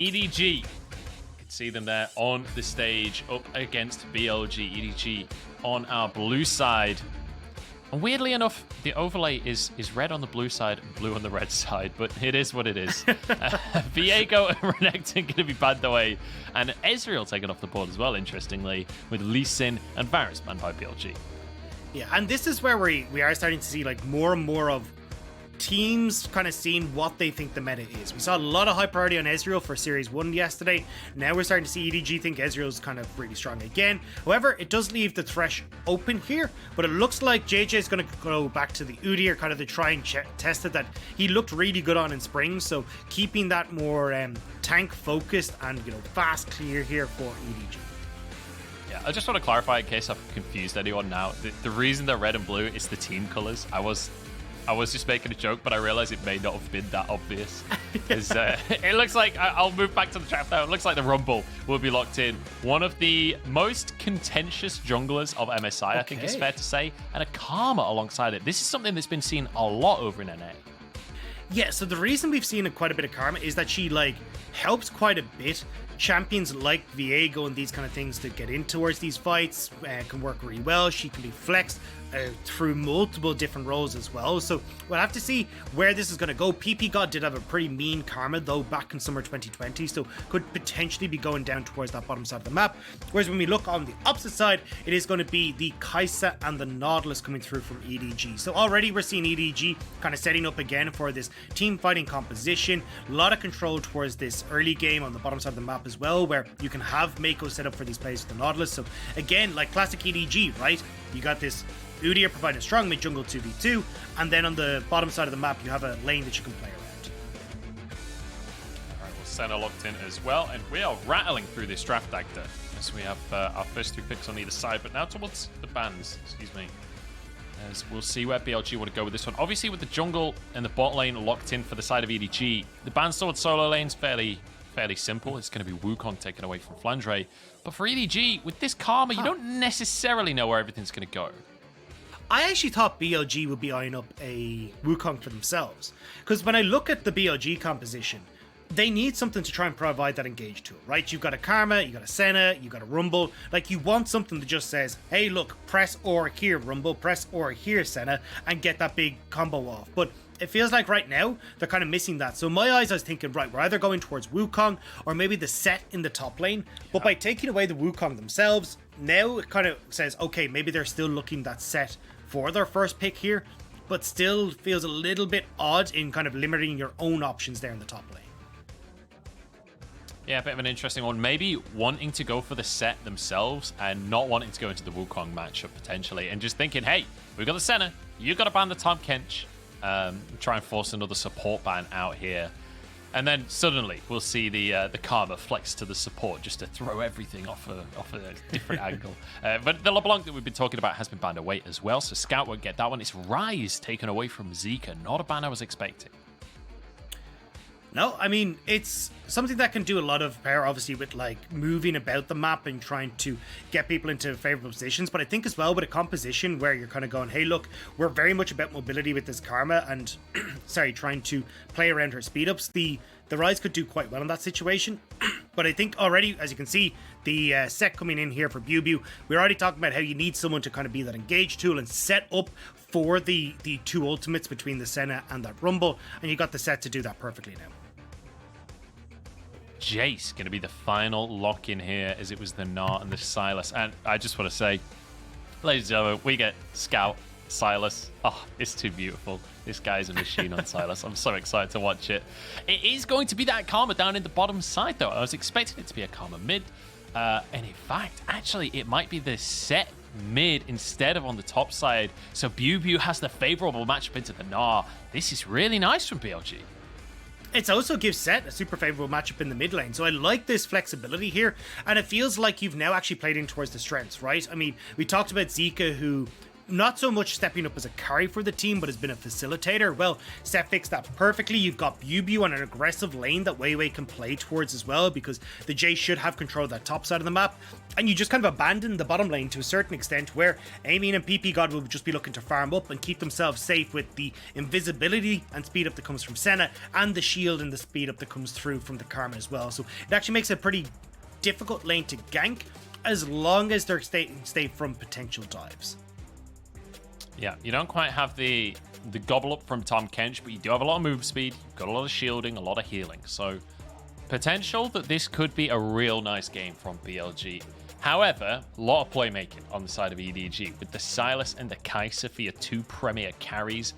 EDG. See them there on the stage up against BLG. EDG on our blue side. And weirdly enough, the overlay is red on the blue side and blue on the red side, but it is what it is. Viego and Renekton going to be banned away, and Ezreal taken off the board as well, interestingly, with Lee Sin and Varus banned by BLG. Yeah, and this is where we are starting to see like more and more of teams kind of seeing what they think the meta is. We saw a lot of high priority on Ezreal for Series 1 yesterday. Now we're starting to see EDG think Ezreal's kind of really strong again. However, it does leave the thresh open here, but it looks like JJ is going to go back to the Udyr kind of to try and test it that he looked really good on in spring. So keeping that more tank focused and, you know, fast clear here for EDG. Yeah, I just want to clarify in case I've confused anyone now. The reason they're red and blue is the team colors. I was just making a joke, but I realize it may not have been that obvious. It looks like, I'll move back to the draft now. It looks like the Rumble will be locked in. One of the most contentious junglers of MSI, I think it's fair to say, and a Karma alongside it. This is something that's been seen a lot over in NA. Yeah, so the reason we've seen quite a bit of Karma is that she like helps quite a bit. Champions like Viego and these kind of things to get in towards these fights can work really well. She can be flexed through multiple different roles as well. So we'll have to see where this is going to go. PP God did have a pretty mean Karma though back in summer 2020, so could potentially be going down towards that bottom side of the map. Whereas when we look on the opposite side, it is going to be the Kai'Sa and the Nautilus coming through from EDG. So already we're seeing EDG kind of setting up again for this team fighting composition. A lot of control towards this early game on the bottom side of the map as well, where you can have Mako set up for these plays with the Nautilus. So again, like classic EDG, right? You got this Udyr providing strong mid jungle 2v2, and then on the bottom side of the map you have a lane that you can play around. Alright, well, Senna locked in as well, and we are rattling through this draft actor as we have our first 2 picks on either side, but now towards the bans, excuse me, as we'll see where BLG want to go with this one. Obviously with the jungle and the bot lane locked in for the side of EDG, the bans towards solo lane's fairly simple. It's going to be Wukong taken away from Flandre, but for EDG, with this Karma, you don't necessarily know where everything's going to go. I actually thought BLG would be eyeing up a Wukong for themselves. Because when I look at the BLG composition, they need something to try and provide that engage tool, right? You've got a Karma, you've got a Senna, you've got a Rumble. Like, you want something that just says, hey, look, press or here, Rumble, press or here, Senna, and get that big combo off. But it feels like right now, they're kind of missing that. So in my eyes, I was thinking, right, we're either going towards Wukong or maybe the set in the top lane. But by taking away the Wukong themselves, now it kind of says, okay, maybe they're still looking that set for their first pick here, but still feels a little bit odd in kind of limiting your own options there in the top lane. Yeah, a bit of an interesting one. Maybe wanting to go for the set themselves and not wanting to go into the Wukong matchup potentially, and just thinking, hey, we've got the Senna, you got to ban the Tom Kench, try and force another support ban out here. And then suddenly we'll see the Karma flex to the support just to throw everything off a different angle. But the LeBlanc that we've been talking about has been banned away as well, so Scout won't get that one. It's Rise taken away from Zika. Not a ban I was expecting. No, I mean, it's something that can do a lot of power, obviously, with like moving about the map and trying to get people into favorable positions. But I think as well with a composition where you're kind of going, hey, look, we're very much about mobility with this Karma and, sorry, trying to play around her speed ups. The Rise could do quite well in that situation. But I think already, as you can see, the set coming in here for Biu, we're already talking about how you need someone to kind of be that engage tool and set up for the 2 ultimates between the Senna and that Rumble. And you got the set to do that perfectly now. Jace going to be the final lock in here, as it was the Gnar and the Sylas. And I just want to say, ladies and gentlemen, we get Scout, Sylas. Oh, it's too beautiful. This guy's a machine on Sylas. I'm so excited to watch it. It is going to be that Karma down in the bottom side, though. I was expecting it to be a Karma mid. And in fact, actually, it might be the set mid instead of on the top side. So Biu has the favorable matchup into the Gnar. This is really nice from BLG. It also gives Set a super favorable matchup in the mid lane, so I like this flexibility here, and it feels like you've now actually played in towards the strengths, right? I mean, we talked about Zika, who not so much stepping up as a carry for the team, but has been a facilitator. Well, Seth fixed that perfectly. You've got Bilibili on an aggressive lane that Weiwei can play towards as well, because the Jay should have control of that top side of the map. And you just kind of abandon the bottom lane to a certain extent, where Aiming and PP God will just be looking to farm up and keep themselves safe with the invisibility and speed up that comes from Senna, and the shield and the speed up that comes through from the Karma as well. So it actually makes it a pretty difficult lane to gank, as long as they're staying safe from potential dives. Yeah, you don't quite have the gobble up from Tahm Kench, but you do have a lot of move speed, you've got a lot of shielding, a lot of healing. So potential that this could be a real nice game from BLG. However, a lot of playmaking on the side of EDG, with the Sylas and the Kai'Sa for your two premier carries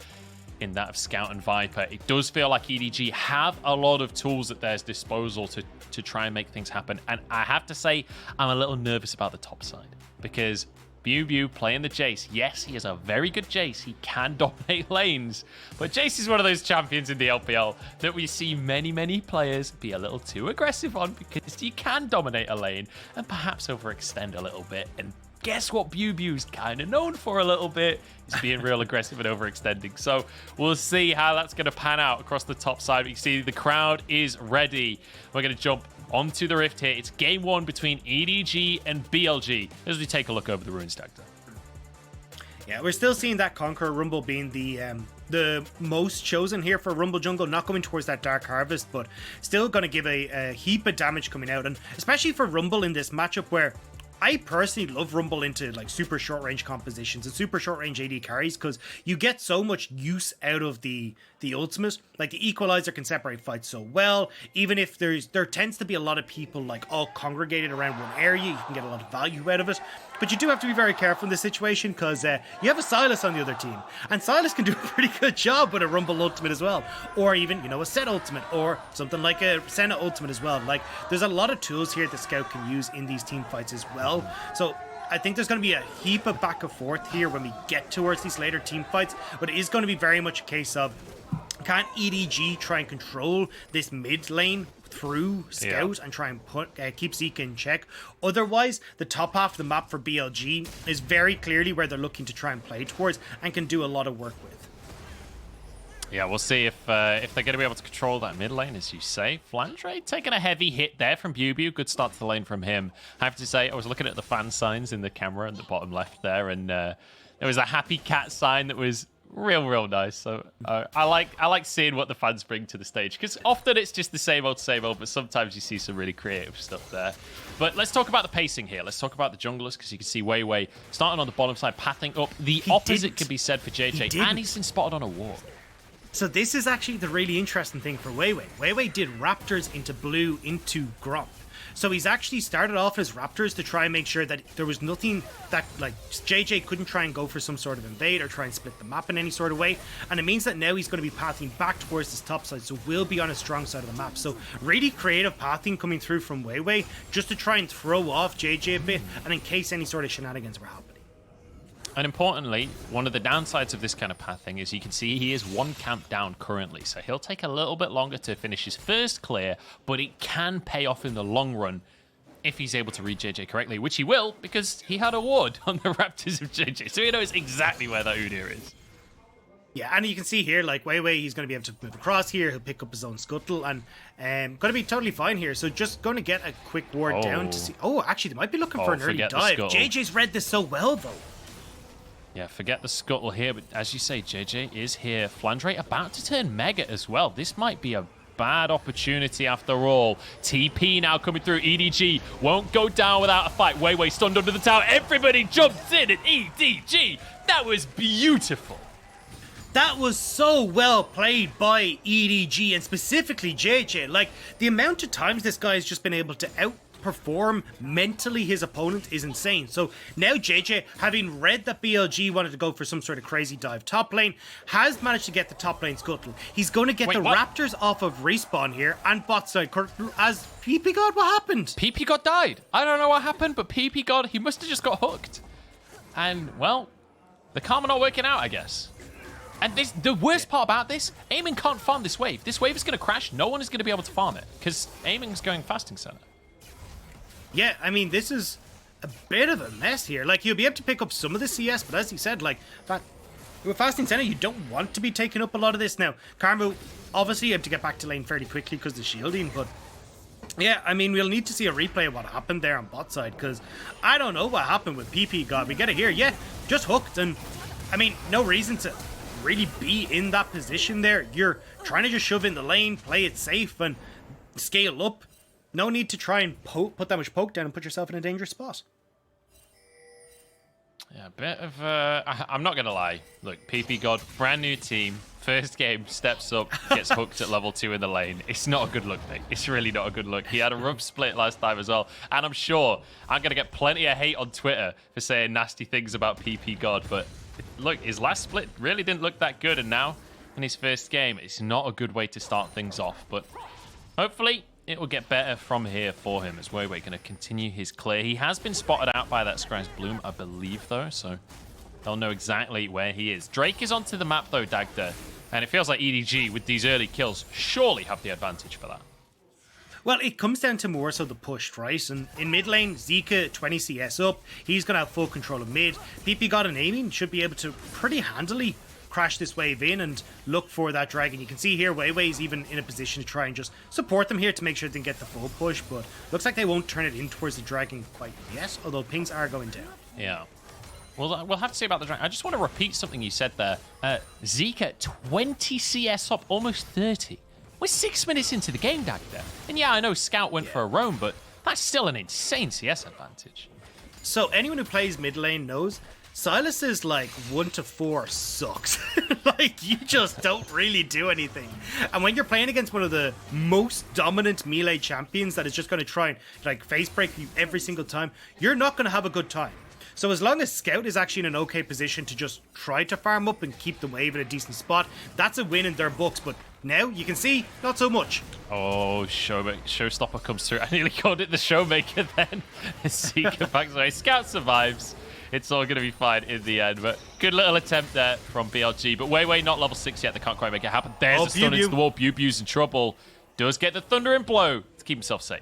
in that of Scout and Viper. It does feel like EDG have a lot of tools at their disposal to try and make things happen. And I have to say, I'm a little nervous about the top side, because Bilibili playing the Jace. Yes, he is a very good Jace. He can dominate lanes. But Jace is one of those champions in the LPL that we see many players be a little too aggressive on, because he can dominate a lane and perhaps overextend a little bit. And guess what Bilibili's kind of known for a little bit? Is being real aggressive and overextending. So we'll see how that's going to pan out across the top side. We see the crowd is ready. We're going to jump onto the Rift here. It's game one between EDG and BLG as we take a look over the Ruins Doctor. Yeah, we're still seeing that Conqueror Rumble being the most chosen here for Rumble Jungle, not going towards that Dark Harvest, but still going to give a heap of damage coming out. And especially for Rumble in this matchup, where I personally love Rumble into like super short range compositions and super short range AD carries, because you get so much use out of the ultimate. Like the equalizer can separate fights so well. Even if there tends to be a lot of people like all congregated around one area, you can get a lot of value out of it. But you do have to be very careful in this situation, because you have a Sylas on the other team, and Sylas can do a pretty good job with a Rumble ultimate as well, or even, you know, a Set ultimate, or something like a Senna ultimate as well. Like, there's a lot of tools here that Scout can use in these team fights as well. So I think there's going to be a heap of back and forth here when we get towards these later team fights, but it is going to be very much a case of, can EDG try and control this mid lane through Scout and try and keep Zeke in check? Otherwise, the top half of the map for BLG is very clearly where they're looking to try and play towards and can do a lot of work with. Yeah, we'll see if they're going to be able to control that mid lane, as you say. Flandre taking a heavy hit there from Bilibili. Good start to the lane from him. I have to say, I was looking at the fan signs in the camera in the bottom left there, and there was a happy cat sign that was real nice. So I like seeing what the fans bring to the stage, because often it's just the same old, but sometimes you see some really creative stuff there. But let's talk about the pacing here. Let's talk about the junglers, because you can see Weiwei starting on the bottom side, pathing up. The opposite can be said for JJ, and he's been spotted on a wall. So this is actually the really interesting thing for Weiwei. Weiwei did Raptors into blue into Gromp. So he's actually started off as Raptors to try and make sure that there was nothing that, like, JJ couldn't try and go for some sort of invade or try and split the map in any sort of way. And it means that now he's going to be pathing back towards this top side, so will be on a strong side of the map. So really creative pathing coming through from Weiwei, just to try and throw off JJ a bit, and in case any sort of shenanigans were happening. And importantly, one of the downsides of this kind of pathing is you can see he is one camp down currently, so he'll take a little bit longer to finish his first clear, but it can pay off in the long run if he's able to read JJ correctly, which he will, because he had a ward on the Raptors of JJ, so he knows exactly where that Udyr is. Yeah, and you can see here, like, Weiwei, he's going to be able to move across here. He'll pick up his own scuttle, and going to be totally fine here. So just going to get a quick ward down to see... Oh, actually, they might be looking for an early dive. JJ's read this so well, though. Yeah, forget the scuttle here, but as you say, JJ is here. Flandre about to turn Mega as well. This might be a bad opportunity after all. TP now coming through. EDG won't go down without a fight. Weiwei stunned under the tower. Everybody jumps in, and EDG, that was beautiful. That was so well played by EDG, and specifically JJ. Like, the amount of times this guy has just been able to outperform mentally his opponent is insane. So now JJ, having read that BLG wanted to go for some sort of crazy dive top lane, has managed to get the top lane scuttle. He's going to get Raptors off of respawn here and bot side as PP God. What happened? PP God died. I don't know what happened, but PP God, he must have just got hooked. And, well, the karma not working out, I guess. And the worst part about this, Aiming can't farm this wave. This wave is going to crash. No one is going to be able to farm it because Aiming's going fasting center. Yeah, I mean, this is a bit of a mess here. Like, you'll be able to pick up some of the CS, but as you said, like, with Fasting Senna, you don't want to be taking up a lot of this now. Karma, obviously, able to get back to lane fairly quickly because of the shielding, but yeah, I mean, we'll need to see a replay of what happened there on bot side, because I don't know what happened with PP God. We get it here, yeah, just hooked, and I mean, no reason to really be in that position there. You're trying to just shove in the lane, play it safe, and scale up. No need to try and put that much poke down and put yourself in a dangerous spot. Yeah, a bit of I'm not gonna lie. Look, PP God, brand new team, first game, steps up, gets hooked at level 2 in the lane. It's not a good look, mate. It's really not a good look. He had a rough split last time as well, and I'm sure I'm gonna get plenty of hate on Twitter for saying nasty things about PP God. But look, his last split really didn't look that good, and now in his first game, it's not a good way to start things off. But hopefully it will get better from here for him as Weiwei going to continue his clear. He has been spotted out by that Scry's Bloom, I believe, though, so they'll know exactly where he is. Drake is onto the map, though, Dagda, and it feels like EDG, with these early kills, surely have the advantage for that. Well, it comes down to more so the push, right? And in mid lane, Zika 20 CS up. He's going to have full control of mid. PP God and aiming should be able to pretty handily crash this wave in and look for that dragon. You can see here Weiwei is even in a position to try and just support them here to make sure they can get the full push, but looks like they won't turn it in towards the dragon quite yet, although pings are going down. Yeah. Well, we'll have to see about the dragon. I just want to repeat something you said there. Zika, 20 CS up, almost 30. We're 6 minutes into the game, Dagda. And yeah, I know Scout went for a roam, but that's still an insane CS advantage. So anyone who plays mid lane knows Silas's like 1 to 4 sucks. Like, you just don't really do anything. And when you're playing against one of the most dominant melee champions that is just going to try and like face break you every single time, you're not going to have a good time. So as long as Scout is actually in an okay position to just try to farm up and keep the wave in a decent spot, that's a win in their books. But now you can see, not so much. Oh, Showstopper comes through. I nearly called it the Showmaker then. Zika backs away. Scout survives. It's all going to be fine in the end. But good little attempt there from BLG. But Weiwei not level 6 yet. They can't quite make it happen. There's a stun into the wall. Bubu's in trouble. Does get the Thunder and Blow to keep himself safe.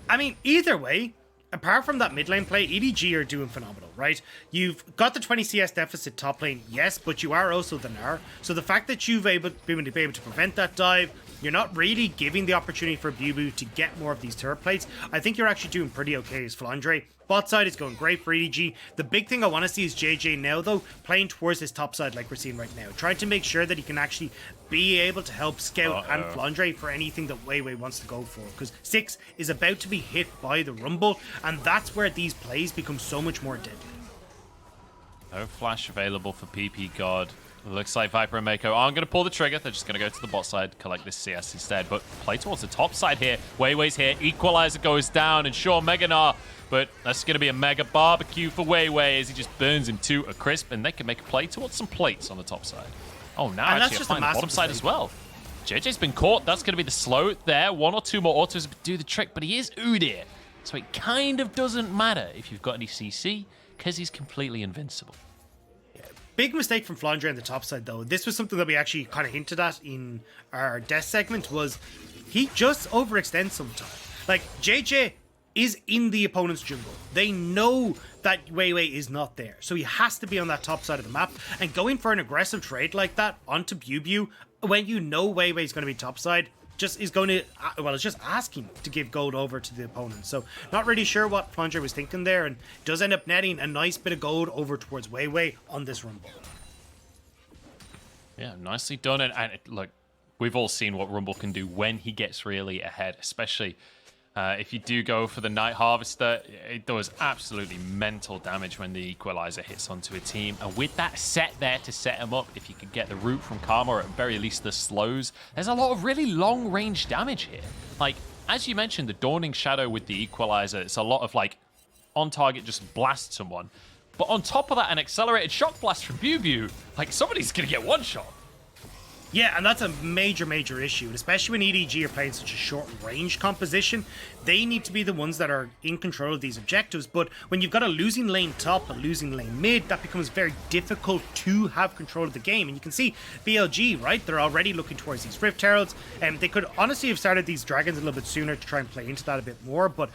I mean, either way, apart from that mid lane play, EDG are doing phenomenal, right? You've got the 20 CS deficit top lane, yes, but you are also the Gnar. So the fact that you've been able to prevent that dive, you're not really giving the opportunity for Bubu to get more of these turret plates. I think you're actually doing pretty okay as Flandre. Bot side is going great for EDG. The big thing I want to see is JJ now, though, playing towards his top side like we're seeing right now. Trying to make sure that he can actually be able to help Scout and Flandre for anything that Weiwei wants to go for. Because 6 is about to be hit by the Rumble, and that's where these plays become so much more deadly. No flash available for PP God. Looks like Viper and Mako aren't going to pull the trigger. They're just going to go to the bot side, collect this CS instead. But play towards the top side here. Weiwei's here. Equalizer goes down, and sure, Mega Gnar. But that's going to be a mega barbecue for Weiwei as he just burns him to a crisp, and they can make a play towards some plates on the top side. Oh, now and actually applying the bottom side as well. JJ's been caught. That's going to be the slow there. 1 or 2 more autos do the trick, but he is Udyr. So it kind of doesn't matter if you've got any CC, because he's completely invincible. Big mistake from Flandre on the top side, though. This was something that we actually kind of hinted at in our death segment, was he just overextends sometimes. Like, JJ is in the opponent's jungle. They know that Weiwei is not there, so he has to be on that top side of the map, and going for an aggressive trade like that onto Bubu when you know Weiwei is going to be top side just is going to, well, it's just asking to give gold over to the opponent. So not really sure what Flandre was thinking there, and does end up netting a nice bit of gold over towards Weiwei on this Rumble. Yeah, nicely done. And look, we've all seen what Rumble can do when he gets really ahead, especially if you do go for the Night Harvester. It does absolutely mental damage when the Equalizer hits onto a team. And with that set there to set him up, if you could get the root from Karma, or at very least the slows, there's a lot of really long-range damage here. Like, as you mentioned, the Dawning Shadow with the Equalizer, it's a lot of, like, on-target just blast someone. But on top of that, an accelerated shock blast from Bubu, like, somebody's going to get one shot. Yeah, and that's a major issue, and especially when EDG are playing such a short-range composition. They need to be the ones that are in control of these objectives, but when you've got a losing lane top, a losing lane mid, that becomes very difficult to have control of the game. And you can see BLG, right? They're already looking towards these Rift Heralds, and they could honestly have started these Dragons a little bit sooner to try and play into that a bit more, but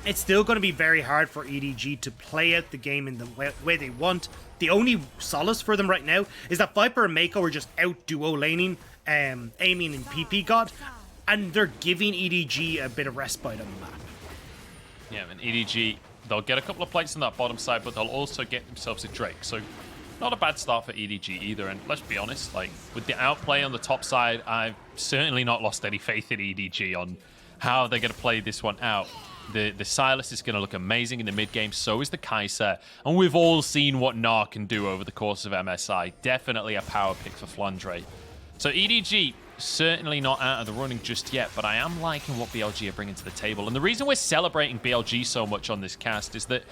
it's still going to be very hard for EDG to play out the game in the way they want. The only solace for them right now is that Viper and Mako are just out duo laning, aiming in PP God, and they're giving EDG a bit of respite on the map. Yeah, and EDG, they'll get a couple of plates on that bottom side, but they'll also get themselves a Drake. So not a bad start for EDG either. And let's be honest, like with the outplay on the top side, I've certainly not lost any faith in EDG on how they're going to play this one out. The Sylas is going to look amazing in the mid game, so is the Kai'Sa, and we've all seen what Gnar can do over the course of MSI. Definitely a power pick for Flandre. So EDG, certainly not out of the running just yet, but I am liking what BLG are bringing to the table. And the reason we're celebrating BLG so much on this cast is that,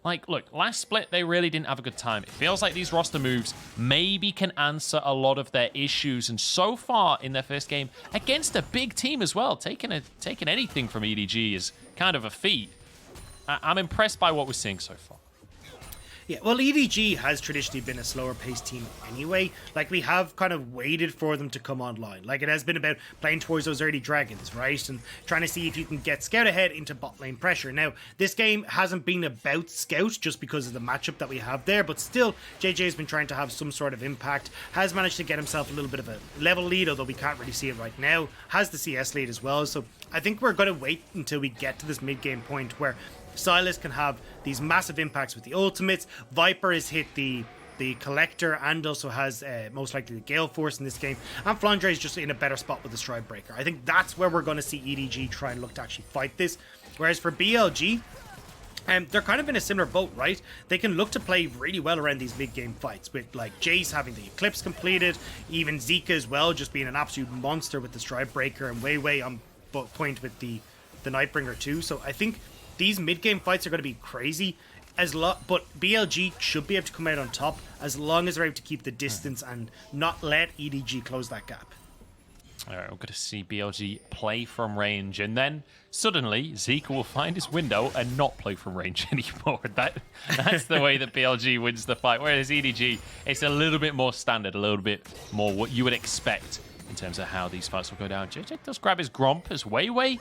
like, look, last split, they really didn't have a good time. It feels like these roster moves maybe can answer a lot of their issues. And so far in their first game, against a big team as well, taking anything from EDG is kind of a feat. I'm impressed by what we're seeing so far. Yeah, well, EDG has traditionally been a slower-paced team anyway. Like, we have kind of waited for them to come online. Like, it has been about playing towards those early dragons, right? And trying to see if you can get Scout ahead into bot lane pressure. Now, this game hasn't been about Scout just because of the matchup that we have there, but still, JJ has been trying to have some sort of impact, has managed to get himself a little bit of a level lead, although we can't really see it right now, has the CS lead as well. So I think we're going to wait until we get to this mid-game point where Sylas can have these massive impacts with the ultimates. Viper has hit the Collector and also has most likely the Gale Force in this game. And Flandre is just in a better spot with the Stride Breaker. I think that's where we're going to see EDG try and look to actually fight this. Whereas for BLG, they're kind of in a similar boat, right? They can look to play really well around these mid-game fights with like Jace having the Eclipse completed, even Zika as well, just being an absolute monster with the Stride Breaker, and Wei on point with the Nightbringer too. So I think these mid-game fights are going to be crazy, but BLG should be able to come out on top as long as they're able to keep the distance and not let EDG close that gap. All right, we're going to see BLG play from range, and then suddenly Zika will find his window and not play from range anymore. That's the way that BLG wins the fight, whereas EDG, it's a little bit more standard, a little bit more what you would expect in terms of how these fights will go down. JJ does grab his Gromp as Wei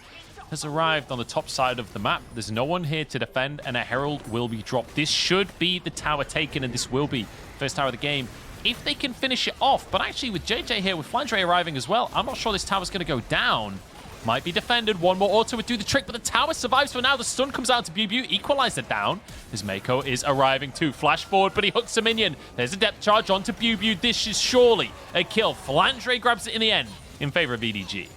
has arrived on the top side of the map. There's no one here to defend, and a Herald will be dropped. This should be the tower taken, and this will be first tower of the game if they can finish it off. But actually, with JJ here, with Flandre arriving as well, I'm not sure this tower's going to go down. Might be defended. One more auto would do the trick, but the tower survives for now. The stun comes out to BBU, equalizer down. His Mako is arriving too. Flash forward, but he hooks a minion. There's a depth charge onto BBU. This is surely a kill. Flandre grabs it in the end in favor of EDG.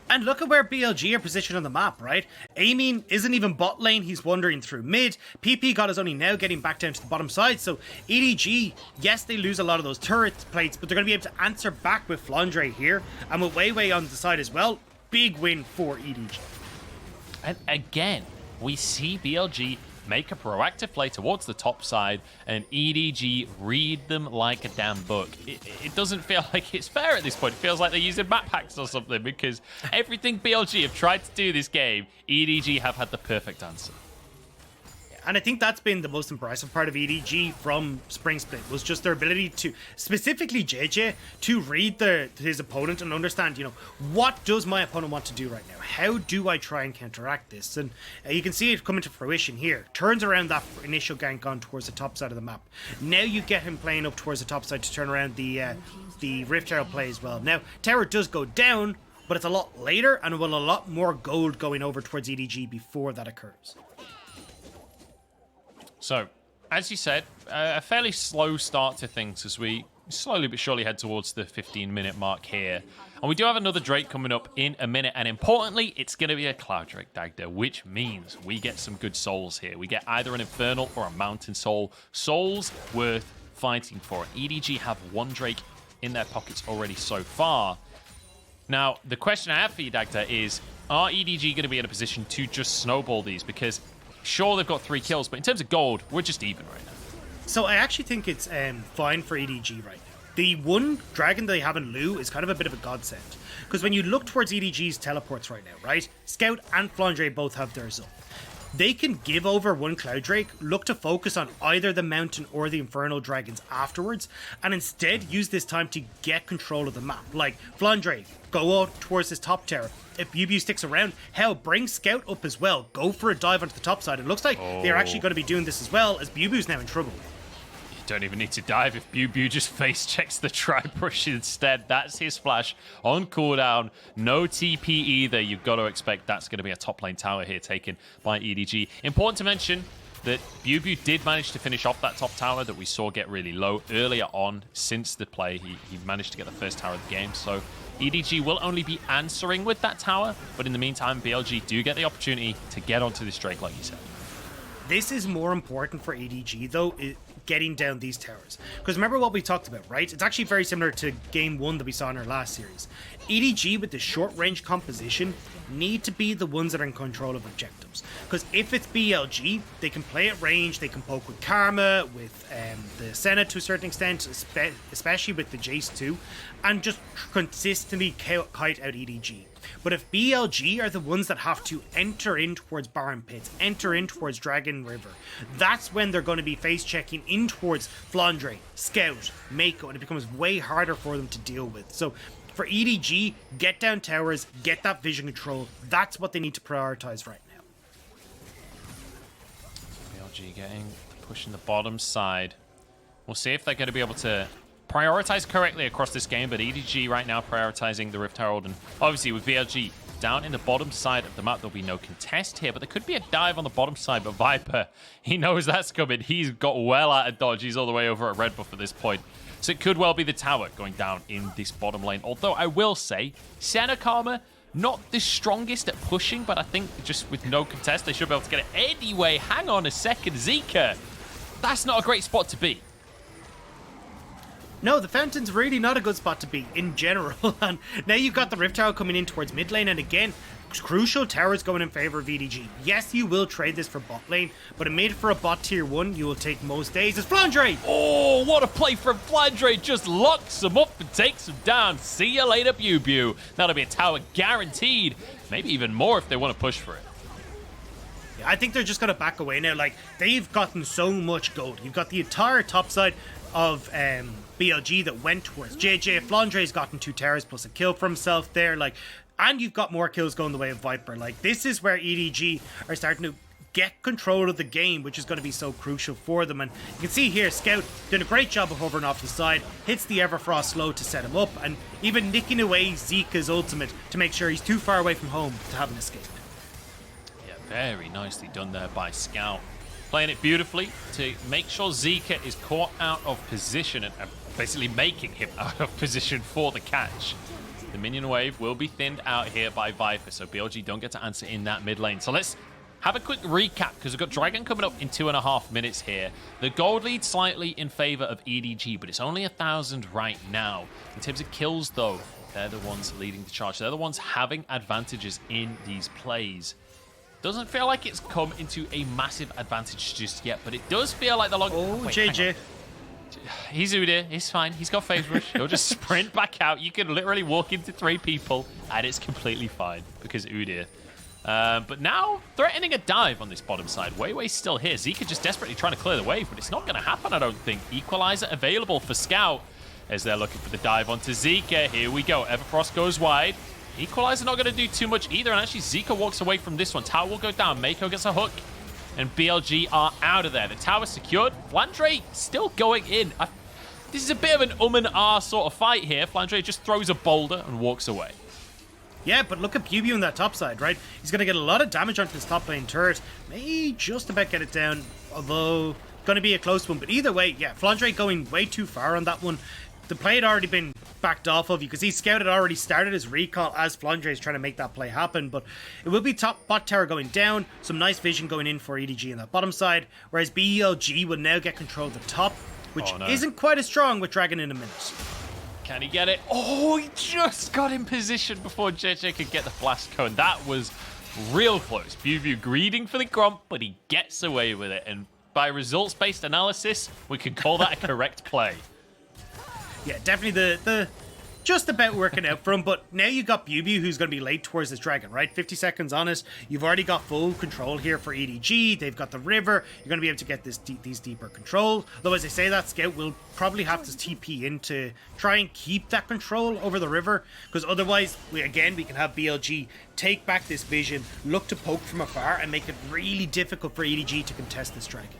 And look at where BLG are positioned on the map, right? Aiming isn't even bot lane, he's wandering through mid. PP God is only now getting back down to the bottom side, so EDG, yes, they lose a lot of those turret plates, but they're going to be able to answer back with Flandre here, and with Wei on the side as well. Big win for EDG. And again, we see BLG make a proactive play towards the top side, and EDG read them like a damn book. It doesn't feel like it's fair at this point. It feels like they're using map hacks or something, because everything BLG have tried to do this game, EDG have had the perfect answer. And I think that's been the most impressive part of EDG from Spring Split, was just their ability to, specifically JJ, to read his opponent and understand, what does my opponent want to do right now? How do I try and counteract this? And you can see it coming to fruition here. Turns around that initial gank on towards the top side of the map. Now you get him playing up towards the top side to turn around the Rift Arrow play as well. Now, tower does go down, but it's a lot later and with a lot more gold going over towards EDG before that occurs. So, as you said, a fairly slow start to things as we slowly but surely head towards the 15-minute mark here. And we do have another Drake coming up in a minute, and importantly, it's going to be a Cloud Drake Dagda, which means we get some good souls here. We get either an Infernal or a Mountain Soul. Souls worth fighting for. EDG have one Drake in their pockets already so far. Now, the question I have for you, Dagda, is, are EDG going to be in a position to just snowball these? Because sure, they've got 3 kills, but in terms of gold, we're just even right now. So I actually think it's fine for EDG right now. the one dragon they have in Lu is kind of a bit of a godsend. Because when you look towards EDG's teleports right now, right? Scout and Flandre both have theirs up. They can give over one Cloud Drake, look to focus on either the Mountain or the Infernal Dragons afterwards, and instead use this time to get control of the map. Like, Flandre, go out towards this top tower. If BuBu sticks around, hell, bring Scout up as well. Go for a dive onto the top side. It looks like they're actually going to be doing this as well, as BuBu's now in trouble. Don't even need to dive if BuBu just face checks the tri-brush instead. That's his flash on cooldown. No TP either. You've got to expect that's going to be a top lane tower here taken by EDG. Important to mention that BuBu did manage to finish off that top tower that we saw get really low earlier on since the play. He managed to get the first tower of the game. So EDG will only be answering with that tower. But in the meantime, BLG do get the opportunity to get onto this Drake, like you said. This is more important for EDG, though, getting down these towers. Because remember what we talked about, right? It's actually very similar to game 1 that we saw in our last series. EDG with the short range composition need to be the ones that are in control of objectives. Because if it's BLG, they can play at range, they can poke with Karma, with the Senna to a certain extent, especially with the Jace too, and just consistently kite out EDG. But if BLG are the ones that have to enter in towards Baron Pits, enter in towards Dragon River, that's when they're going to be face checking in towards Flandre, Scout, Mako, and it becomes way harder for them to deal with. So for EDG, get down towers, get that vision control. That's what they need to prioritize right now. BLG getting the push in the bottom side. We'll see if they're going to be able to prioritize correctly across this game, but EDG right now prioritizing the Rift Herald, and obviously with BLG down in the bottom side of the map, there'll be no contest here, but there could be a dive on the bottom side, but Viper, he knows that's coming. He's got well out of dodge. He's all the way over at red buff at this point. So it could well be the tower going down in this bottom lane. Although I will say, Senna Karma, not the strongest at pushing, but I think just with no contest, they should be able to get it anyway. Hang on a second, Zika. That's not a great spot to be. No, the Fountain's really not a good spot to be in general. And now you've got the Rift Tower coming in towards mid lane, and again, crucial towers going in favor of EDG. Yes, you will trade this for bot lane, but it made for a bot tier 1 you will take most days. It's Flandre! Oh, what a play from Flandre. Just locks him up and takes him down. See you later, BuBu. That'll be a tower guaranteed. Maybe even more if they want to push for it. Yeah, I think they're just going to back away now. Like, they've gotten so much gold. You've got the entire top side of BLG that went towards JJ. Flandre's gotten 2 towers plus a kill for himself there. Like, and you've got more kills going the way of Viper. Like, this is where EDG are starting to get control of the game, which is going to be so crucial for them. And you can see here, Scout doing a great job of hovering off the side, hits the Everfrost slow to set him up, and even nicking away Zika's ultimate to make sure he's too far away from home to have an escape. Yeah, very nicely done there by Scout. Playing it beautifully to make sure Zika is caught out of position and basically making him out of position for the catch. The minion wave will be thinned out here by Viper, so BLG don't get to answer in that mid lane. So let's have a quick recap, because we've got Dragon coming up in 2.5 minutes here. The gold lead slightly in favor of EDG, but it's only 1,000 right now. In terms of kills, though, they're the ones leading the charge. They're the ones having advantages in these plays. Doesn't feel like it's come into a massive advantage just yet, but it does feel like the long... Oh, wait, JJ. He's Udyr. He's fine. He's got phase rush. He'll just sprint back out. You can literally walk into 3 people, and it's completely fine because Udyr. But now, threatening a dive on this bottom side. Weiwei's still here. Zika just desperately trying to clear the wave, but it's not going to happen, I don't think. Equalizer available for Scout as they're looking for the dive onto Zika. Here we go. Everfrost goes wide. Equalizer not going to do too much either, and actually Zika walks away from this one. Tower will go down. Mako gets a hook, and BLG are out of there. The tower secured. Flandre still going in. This is a bit of an and ah sort of fight here. Flandre just throws a boulder and walks away. Yeah, but look at BuBu on that top side, right? He's going to get a lot of damage onto his top lane turret. May just about get it down, although going to be a close one. But either way, yeah, Flandre going way too far on that one. The play had already been backed off of. You can see Scout had already started his recall as Flandre is trying to make that play happen. But it will be top bot tower going down. Some nice vision going in for EDG on that bottom side. Whereas BLG will now get control of the top, which isn't quite as strong with Dragon in a minute. Can he get it? Oh, he just got in position before JJ could get the blast cone. That was real close. BuBu greeting for the Gromp, but he gets away with it. And by results-based analysis, we can call that a correct play. Yeah, definitely the just about working out for him, but now you got Bubu who's going to be late towards this dragon, right? 50 seconds on it. You've already got full control here for EDG. They've got the river. You're going to be able to get these deeper control. Though as I say that, Scout will probably have to TP in to try and keep that control over the river, because otherwise, we can have BLG take back this vision, look to poke from afar, and make it really difficult for EDG to contest this dragon.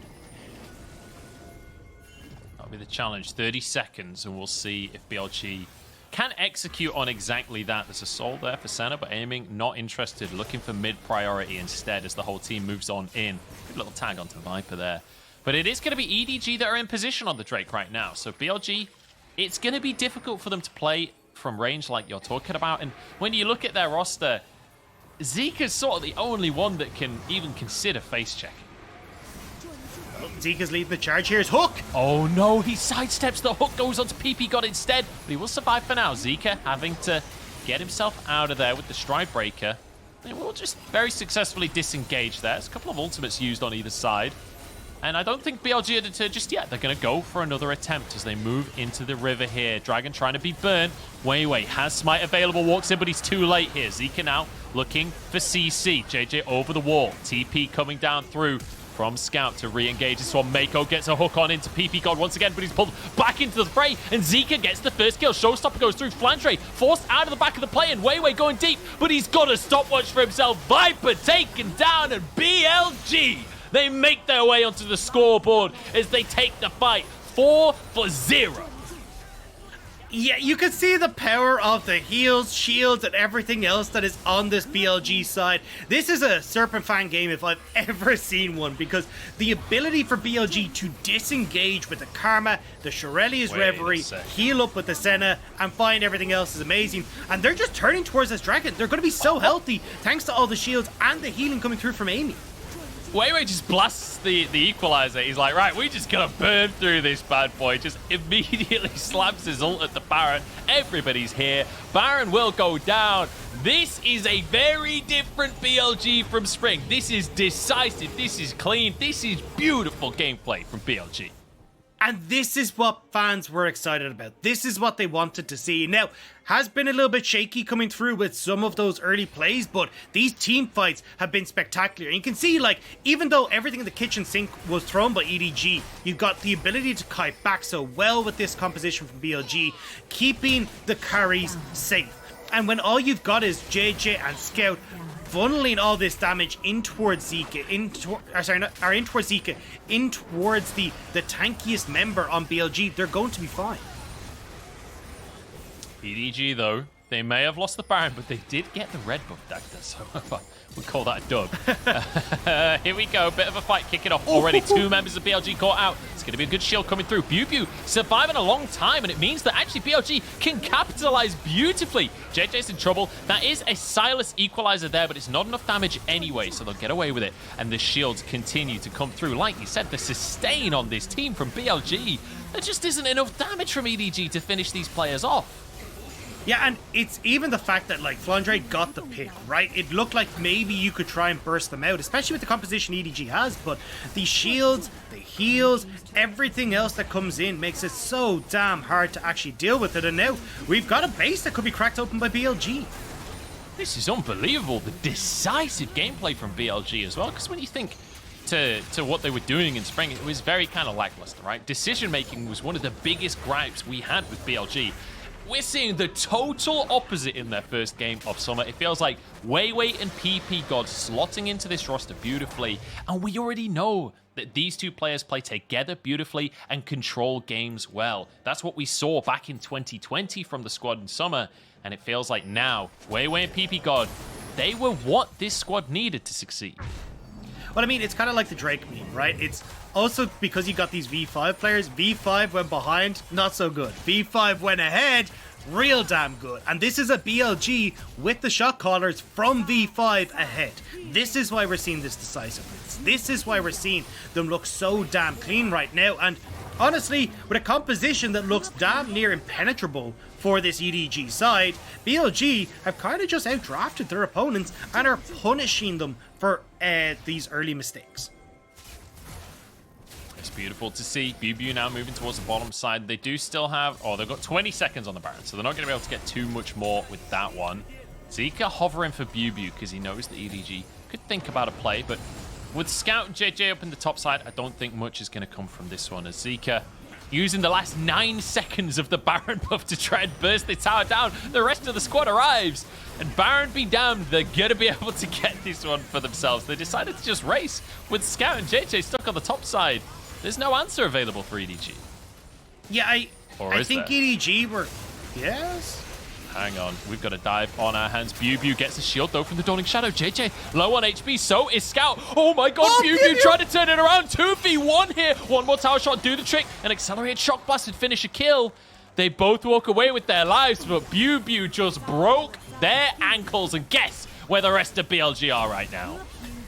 That'll be the challenge. 30 seconds, and we'll see if BLG can execute on exactly that. There's a soul there for Senna, but aiming, not interested, looking for mid priority instead as the whole team moves on in. Good little tag onto the Viper there. But it is going to be EDG that are in position on the Drake right now. So BLG, it's going to be difficult for them to play from range like you're talking about. And when you look at their roster, Zika's sort of the only one that can even consider face checking. Zika's leading the charge here. Is Hook. Oh no, he sidesteps the hook, goes onto PP God instead, but he will survive for now. Zika having to get himself out of there with the Stride Breaker. They will just very successfully disengage there. There's a couple of ultimates used on either side. And I don't think BLG are deterred just yet. They're going to go for another attempt as they move into the river here. Dragon trying to be burned. Wei has Smite available, walks in, but he's too late here. Zika now looking for CC. JJ over the wall. TP coming down through from Scout to re-engage this one. Mako gets a hook on into PP God once again, but he's pulled back into the fray, and Zika gets the first kill. Showstopper goes through. Flandre forced out of the back of the play, and Wei going deep, but he's got a stopwatch for himself. Viper taken down, and BLG, they make their way onto the scoreboard as they take the fight 4-0. Yeah, you can see the power of the heals, shields, and everything else that is on this BLG side. This is a Serpent Fan game if I've ever seen one, because the ability for BLG to disengage with the Karma, the Shurelya's Reverie, heal up with the Senna, and find everything else is amazing. And they're just turning towards this dragon. They're going to be so healthy thanks to all the shields and the healing coming through from Amy. Wei just blasts the equalizer. He's like, right, we just gotta burn through this bad boy. Just immediately slaps his ult at the Baron. Everybody's here. Baron will go down. This is a very different BLG from Spring. This is decisive. This is clean. This is beautiful gameplay from BLG. And this is what fans were excited about. This is what they wanted to see. Now, has been a little bit shaky coming through with some of those early plays, but these team fights have been spectacular. And you can see, like, even though everything in the kitchen sink was thrown by EDG, you've got the ability to kite back so well with this composition from BLG, keeping the carries safe. And when all you've got is JJ and Scout funneling all this damage in towards Zika, in towards the tankiest member on BLG, they're going to be fine. EDG, though, they may have lost the Baron, but they did get the red buff Dagda, so we call that a dub. Here we go, bit of a fight kicking off already. Two members of BLG caught out. It's going to be a good shield coming through. Bubu surviving a long time, and it means that actually BLG can capitalize beautifully. JJ's in trouble. That is a Silas equalizer there, but it's not enough damage anyway, so they'll get away with it. And the shields continue to come through. Like you said, the sustain on this team from BLG, there just isn't enough damage from EDG to finish these players off. Yeah, and it's even the fact that, like, Flandre got the pick, right? It looked like maybe you could try and burst them out, especially with the composition EDG has, but the shields, the heals, everything else that comes in makes it so damn hard to actually deal with it. And now we've got a base that could be cracked open by BLG. This is unbelievable, the decisive gameplay from BLG as well, because when you think to what they were doing in Spring, it was very kind of lackluster, right? Decision making was one of the biggest gripes we had with BLG. We're seeing the total opposite in their first game of Summer. It feels like Wei and PP God slotting into this roster beautifully, and we already know that these two players play together beautifully and control games well. That's what we saw back in 2020 from the squad in Summer, and it feels like now, Wei and PP God, they were what this squad needed to succeed. Well, I mean, it's kind of like the Drake meme, right? It's also because you got these V5 players. V5 went behind, not so good. V5 went ahead, real damn good. And this is a BLG with the shot callers from V5 ahead. This is why we're seeing this decisiveness. This is why we're seeing them look so damn clean right now. And honestly, with a composition that looks damn near impenetrable for this EDG side, BLG have kind of just outdrafted their opponents and are punishing them for these early mistakes. beautiful to see. BBU now moving towards the bottom side. They do still have... Oh, they've got 20 seconds on the Baron, so they're not going to be able to get too much more with that one. Zika hovering for BBU because he knows that EDG could think about a play, but with Scout and JJ up in the top side, I don't think much is going to come from this one as Zika using the last 9 seconds of the Baron buff to try and burst the tower down. The rest of the squad arrives, and Baron be damned, they're going to be able to get this one for themselves. They decided to just race with Scout and JJ stuck on the top side. There's no answer available for EDG. Yeah, I think there? EDG were... Yes? Hang on, we've got a dive on our hands. BBU gets a shield though from the Dawning Shadow. JJ low on HP, so is Scout. Oh my god, BBU trying to turn it around. 2v1 here. One more tower shot, do the trick. An accelerated shock blast and finish a kill. They both walk away with their lives, but BBU just broke their ankles. And guess where the rest of BLG are right now.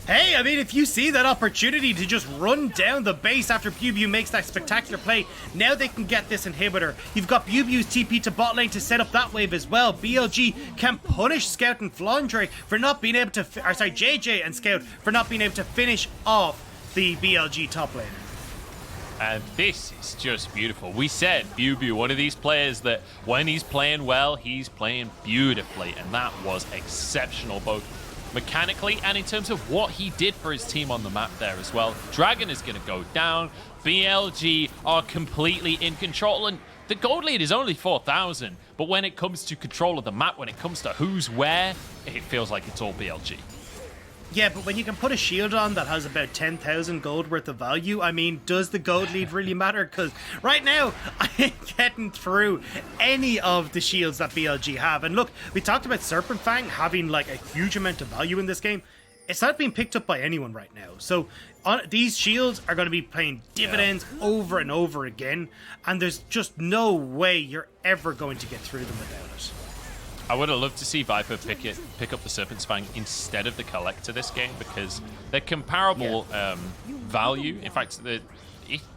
Hey, I mean, if you see that opportunity to just run down the base after BBU makes that spectacular play, now they can get this inhibitor. You've got BBU's TP to bot lane to set up that wave as well. BLG can punish Scout and Flandre for not being able to, JJ and Scout for not being able to finish off the BLG top laner. And this is just beautiful. We said BBU, one of these players that when he's playing well, he's playing beautifully. And that was exceptional, both mechanically and in terms of what he did for his team on the map there as well. Dragon is going to go down. BLG are completely in control, and the gold lead is only 4,000. But when it comes to control of the map, when it comes to who's where, it feels like it's all BLG. Yeah, but when you can put a shield on that has about 10,000 gold worth of value, I mean, does the gold lead really matter? Because right now, I ain't getting through any of the shields that BLG have. And look, we talked about Serpent Fang having like a huge amount of value in this game. It's not being picked up by anyone right now. So these shields are going to be paying dividends over and over again. And there's just no way you're ever going to get through them without it. I would have loved to see Viper pick up the Serpent's Fang instead of the Collector this game, because they're comparable value. In fact,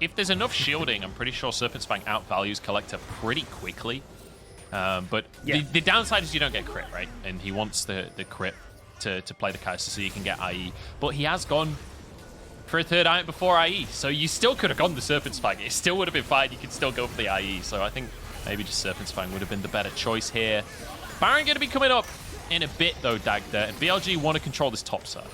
if there's enough shielding, I'm pretty sure Serpent's Fang outvalues Collector pretty quickly. But the downside is you don't get crit, right? And he wants the crit to play the Kai'Sa so you can get IE. But he has gone for a third item before IE, so you still could have gone the Serpent's Fang. It still would have been fine. You could still go for the IE. So I think maybe just Serpent's Fang would have been the better choice here. Baron going to be coming up in a bit, though, Dagda, and BLG want to control this top side.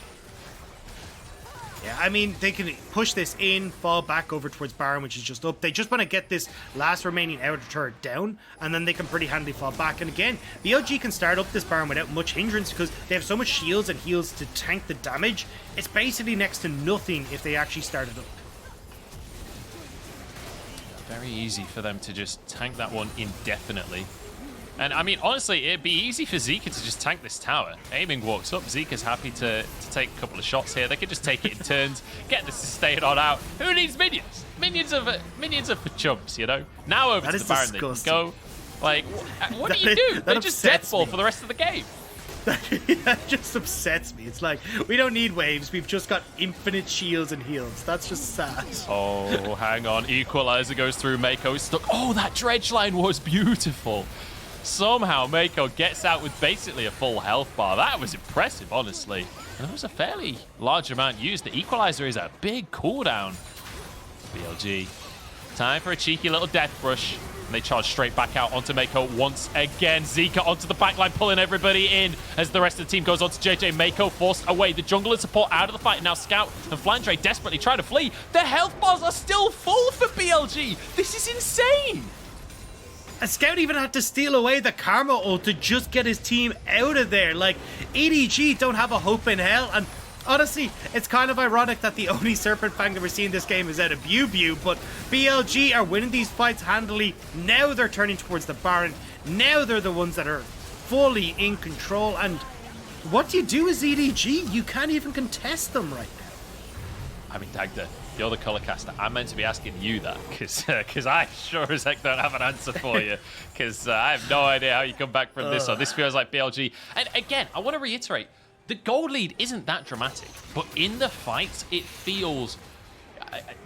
Yeah, I mean, they can push this in, fall back over towards Baron, which is just up. They just want to get this last remaining outer turret down, and then they can pretty handily fall back. And again, BLG can start up this Baron without much hindrance because they have so much shields and heals to tank the damage. It's basically next to nothing if they actually start it up. Very easy for them to just tank that one indefinitely. And I mean, honestly, it'd be easy for Zika to just tank this tower. Aiming walks up. Zika's happy to take a couple of shots here. They could just take it in turns, get the sustain on out. Who needs minions? Minions are for chumps, you know? Now over to the Baron they can go. Like, what do you do? They just deadfall for the rest of the game. That just upsets me. It's like, we don't need waves. We've just got infinite shields and heals. That's just sad. Oh, hang on. Equalizer goes through. Mako is stuck. Oh, that dredge line was beautiful. Somehow Mako gets out with basically a full health bar. That was impressive, honestly. And that was a fairly large amount used. The Equalizer is a big cooldown. BLG. Time for a cheeky little death brush. And they charge straight back out onto Mako once again. Zika onto the backline, pulling everybody in as the rest of the team goes on to JJ. Mako forced away. The jungle and support out of the fight. And now Scout and Flandre desperately trying to flee. Their health bars are still full for BLG. This is insane. And Scout even had to steal away the Karma ult to just get his team out of there. Like, EDG don't have a hope in hell. And honestly, it's kind of ironic that the only Serpent Fang that we're seeing this game is out of BBU, but BLG are winning these fights handily. Now they're turning towards the Baron. Now they're the ones that are fully in control. And what do you do as EDG? You can't even contest them right now. I mean, Dagda, you're the color caster. I'm meant to be asking you that because I sure as heck don't have an answer for you because I have no idea how you come back from this one. This feels like BLG. And again, I want to reiterate, the gold lead isn't that dramatic, but in the fights, it feels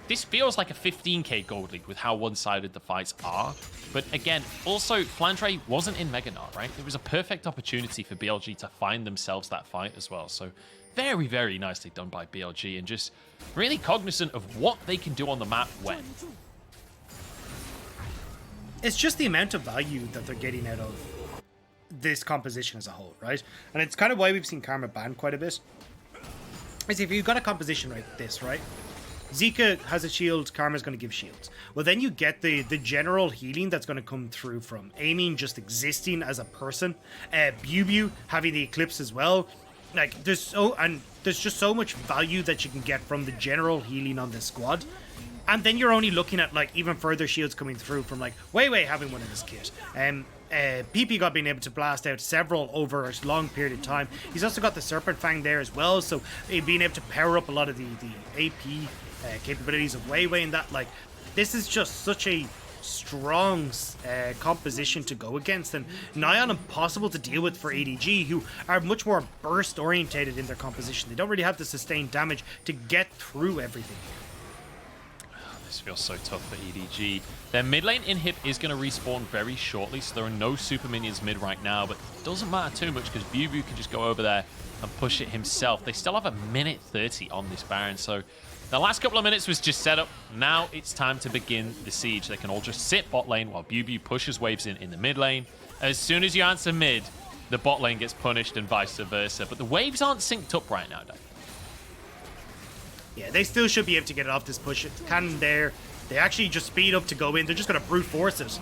this feels like a 15k gold league with how one-sided the fights are. But again, also, Flandre wasn't in Mega Gnar, right? It was a perfect opportunity for BLG to find themselves that fight as well. So very, very nicely done by BLG and just really cognizant of what they can do on the map when. It's just the amount of value that they're getting out of this composition as a whole, right? And it's kind of why we've seen Karma banned quite a bit. Is if you've got a composition like this, right? Zika has a shield, Karma's going to give shields. Well, then you get the general healing that's going to come through from Aiming just existing as a person. Bubu having the Eclipse as well. Like, there's just so much value that you can get from the general healing on this squad. And then you're only looking at, like, even further shields coming through from, like, Weiwei having one in his kit. PP got being able to blast out several over a long period of time. He's also got the Serpent Fang there as well, so being able to power up a lot of the AP capabilities of Weiwei and that, like, this is just such a strong composition to go against and nigh on impossible to deal with for EDG, who are much more burst orientated in their composition. They don't really have the sustained damage to get through everything. This feels so tough for EDG. Their mid lane inhib is going to respawn very shortly, so there are no super minions mid right now, but it doesn't matter too much because Bubu can just go over there and push it himself. They still have a minute 30 on this Baron, so the last couple of minutes was just set up. Now it's time to begin the siege. They can all just sit bot lane while Bubu pushes waves in the mid lane. As soon as you answer mid, the bot lane gets punished and vice versa, but the waves aren't synced up right now, Dave. Yeah, they still should be able to get it off this push. Cannon there. They actually just speed up to go in. They're just going to brute force it.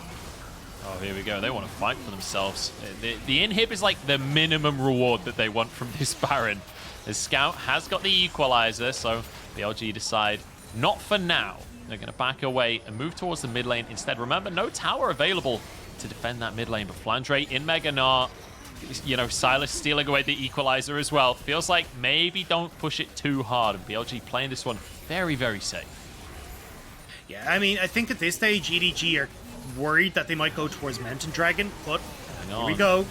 Oh, here we go. They want to fight for themselves. The inhib is like the minimum reward that they want from this Baron. The Scout has got the equalizer, so BLG decide not for now. They're going to back away and move towards the mid lane instead. Remember, no tower available to defend that mid lane, but Flandre in Mega Gnar. You know, Silas stealing away the equalizer as well. Feels like maybe don't push it too hard. And BLG playing this one very, very safe. Yeah, I mean, I think at this stage, EDG are worried that they might go towards Mountain Dragon, but here we go.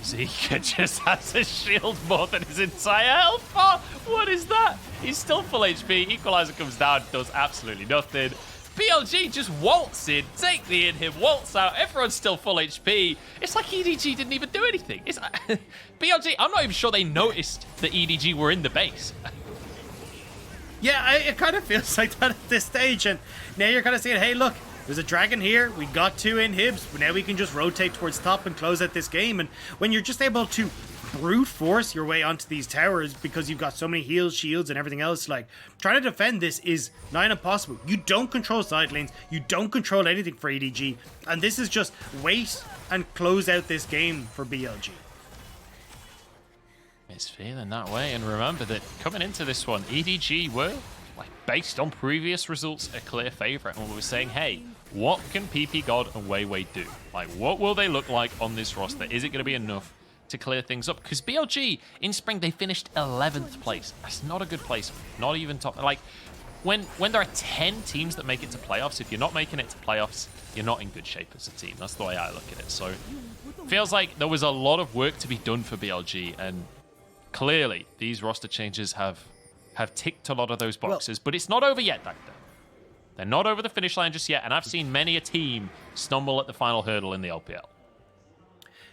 Zika just has a shield more than his entire health bar. What is that? He's still full HP. Equalizer comes down, does absolutely nothing. BLG just waltz in, take the inhib, waltz out. Everyone's still full HP. It's like EDG didn't even do anything. It's BLG, I'm not even sure they noticed that EDG were in the base. Yeah, it kind of feels like that at this stage. And now you're kind of saying, hey, look, there's a dragon here. We got 2 inhibs. Now we can just rotate towards top and close out this game. And when you're just able to brute force your way onto these towers because you've got so many heals, shields, and everything else, like, trying to defend this is nigh on impossible. You don't control side lanes. You don't control anything for EDG. And this is just wait and close out this game for BLG. It's feeling that way. And remember that coming into this one, EDG were, like, based on previous results, a clear favorite. And we were saying, hey, what can PP God and Weiwei do? Like, what will they look like on this roster? Is it going to be enough to clear things up? Because BLG in spring, they finished 11th place. That's not a good place. Not even top. Like, when there are 10 teams that make it to playoffs, if you're not making it to playoffs, you're not in good shape as a team. That's the way I look at it. So feels like there was a lot of work to be done for BLG, and clearly these roster changes have ticked a lot of those boxes. But it's not over yet, Doctor. They're not over the finish line just yet, and I've seen many a team stumble at the final hurdle in the LPL.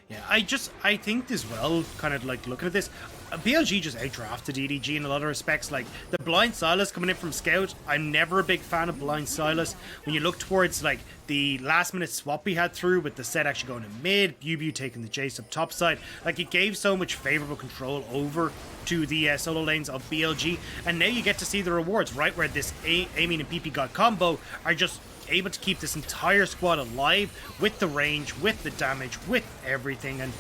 Yeah, I think as well, kind of like looking at this, BLG just outdrafted EDG in a lot of respects. Like, the Blind Silas coming in from Scout, I'm never a big fan of Blind Silas. When you look towards, like, the last minute swap we had through with the set actually going to mid, Bubu taking the Jace up top side, like, it gave so much favorable control over to the solo lanes of BLG, and now you get to see the rewards, right, where this Aiming and PP God combo are just able to keep this entire squad alive with the range, with the damage, with everything, and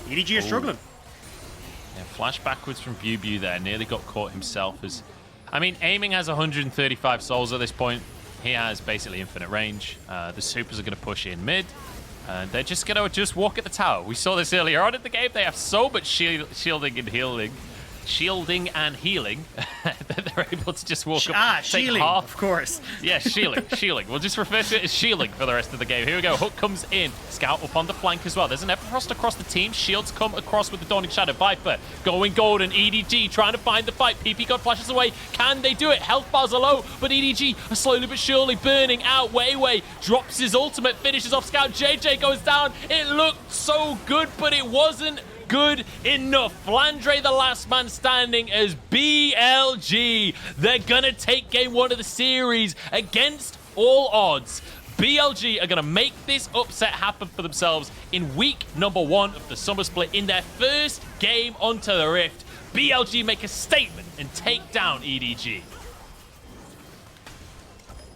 EDG is struggling. Yeah, flash backwards from Bubu there, nearly got caught himself. As I mean, Aiming has 135 souls at this point. He has basically infinite range. The supers are going to push in mid, and they're just going to walk at the tower. We saw this earlier on in the game. They have so much shielding and healing. shielding and healing, that they're able to just walk up, take shielding, half. of course. Yeah, shielding. We'll just refer to it as shielding for the rest of the game. Here we go. Hook comes in. Scout up on the flank as well. There's an Everfrost across the team. Shields come across with the Dawning Shadow. Viper going golden. EDG trying to find the fight. PP God flashes away. Can they do it? Health bars are low, but EDG are slowly but surely burning out. Wei drops his ultimate, finishes off Scout. JJ goes down. It looked so good, but it wasn't good enough. Flandre, the last man standing as BLG. They're gonna take game 1 of the series against all odds. BLG are gonna make this upset happen for themselves in week number 1 of the summer split. In their first game onto the Rift, BLG make a statement and take down EDG.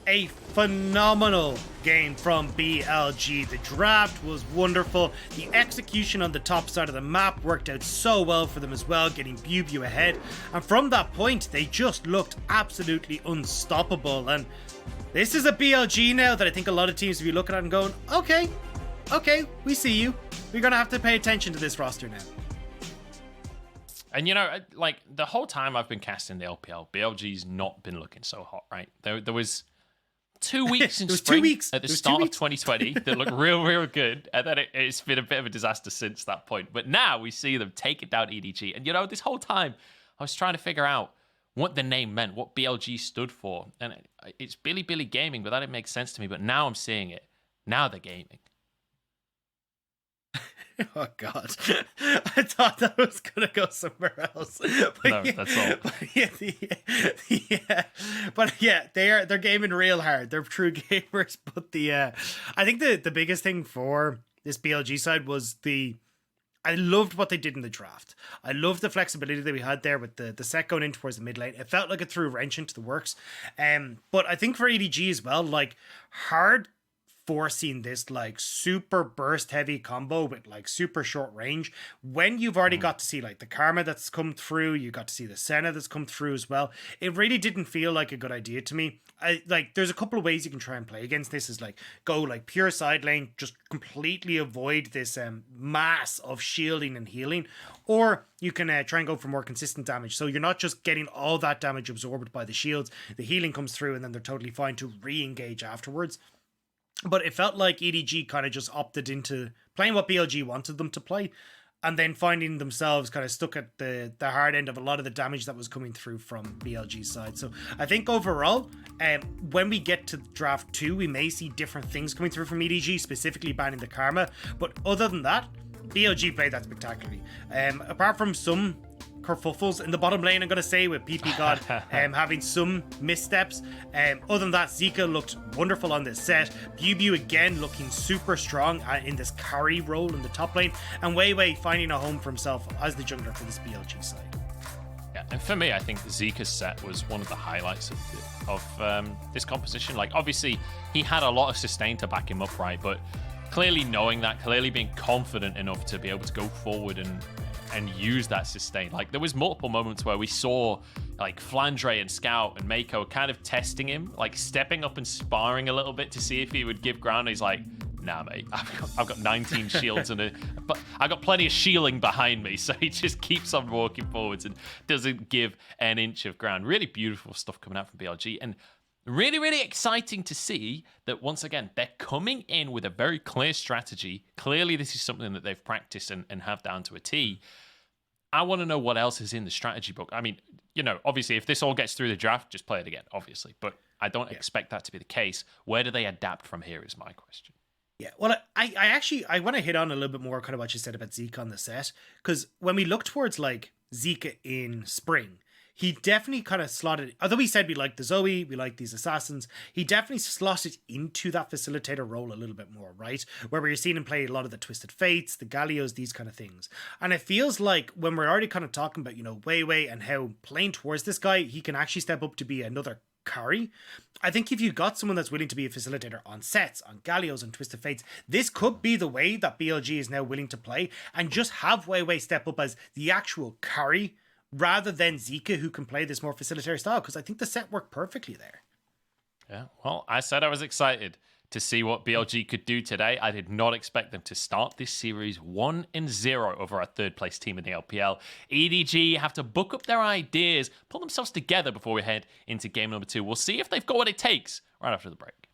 A phenomenal game from BLG. The draft was wonderful. The execution on the top side of the map worked out so well for them as well, getting BLG ahead. And from that point, they just looked absolutely unstoppable. And this is a BLG now that I think a lot of teams will be looking at and going, okay, we see you. We're going to have to pay attention to this roster now. And, you know, like, the whole time I've been casting the LPL, BLG's not been looking so hot, right? There was 2 weeks in spring at the start of 2020 that looked real good, and then it's been a bit of a disaster since that point. But now we see them take it down EDG. And, you know, this whole time I was trying to figure out what the name meant, what BLG stood for. And it's Bilibili Gaming, but that didn't make sense to me. But now I'm seeing it. Now they're gaming. Oh God! I thought that was gonna go somewhere else. But no, that's all. But they're gaming real hard. They're true gamers. But I think the biggest thing for this BLG side was I loved what they did in the draft. I loved the flexibility that we had there with the set going in towards the mid lane. It felt like it threw a wrench into the works. But I think for EDG as well, like hard forcing this like super burst heavy combo with like super short range when you've already got to see like the Karma that's come through, you got to see the Senna that's come through as well. It really didn't feel like a good idea to me. There's a couple of ways you can try and play against this, is like go like pure side lane, just completely avoid this mass of shielding and healing, or you can try and go for more consistent damage, so you're not just getting all that damage absorbed by the shields, the healing comes through and then they're totally fine to re-engage afterwards. But it felt like EDG kind of just opted into playing what BLG wanted them to play, and then finding themselves kind of stuck at the hard end of a lot of the damage that was coming through from BLG's side. So I think overall, when we get to draft 2, we may see different things coming through from EDG, specifically banning the Karma. But other than that, BLG played that spectacularly. Apart from some kerfuffles in the bottom lane, I'm going to say, with PP God having some missteps. Other than that, Zika looked wonderful on this set. BLG again looking super strong in this carry role in the top lane. And Wei finding a home for himself as the jungler for this BLG side. Yeah, and for me, I think Zika's set was one of the highlights of this composition. Like, obviously, he had a lot of sustain to back him up, right? But clearly knowing that, clearly being confident enough to be able to go forward and use that sustain. Like, there was multiple moments where we saw like Flandre and Scout and Mako kind of testing him, like stepping up and sparring a little bit to see if he would give ground. He's like, nah, mate, I've got 19 shields but I've got plenty of shielding behind me. So he just keeps on walking forwards and doesn't give an inch of ground. Really beautiful stuff coming out from BLG, and really exciting to see that once again they're coming in with a very clear strategy. Clearly this is something that they've practiced and have down to a T. I want to know what else is in the strategy book. I mean, you know, obviously if this all gets through the draft, just play it again, obviously, but I don't expect that to be the case. Where do they adapt from here is my question. Yeah, well, I want to hit on a little bit more kind of what you said about Zeke on the set, because when we look towards like Zeke in spring, he definitely kind of slotted, although we said we like the Zoe, we like these assassins, he definitely slotted into that facilitator role a little bit more, right? Where we're seeing him play a lot of the Twisted Fates, the Gallios, these kind of things. And it feels like when we're already kind of talking about, you know, Wei and how playing towards this guy, he can actually step up to be another carry. I think if you got someone that's willing to be a facilitator on sets, on Gallios and Twisted Fates, this could be the way that BLG is now willing to play, and just have Wei step up as the actual carry rather than Zika, who can play this more facilitator style, because I think the set worked perfectly there. Yeah, well, I said I was excited. to see what BLG could do today. I did not expect them to start this series 1-0 over our third place team in the LPL. EDG have to book up their ideas, pull themselves together before we head into game number 2. We'll see if they've got what it takes right after the break.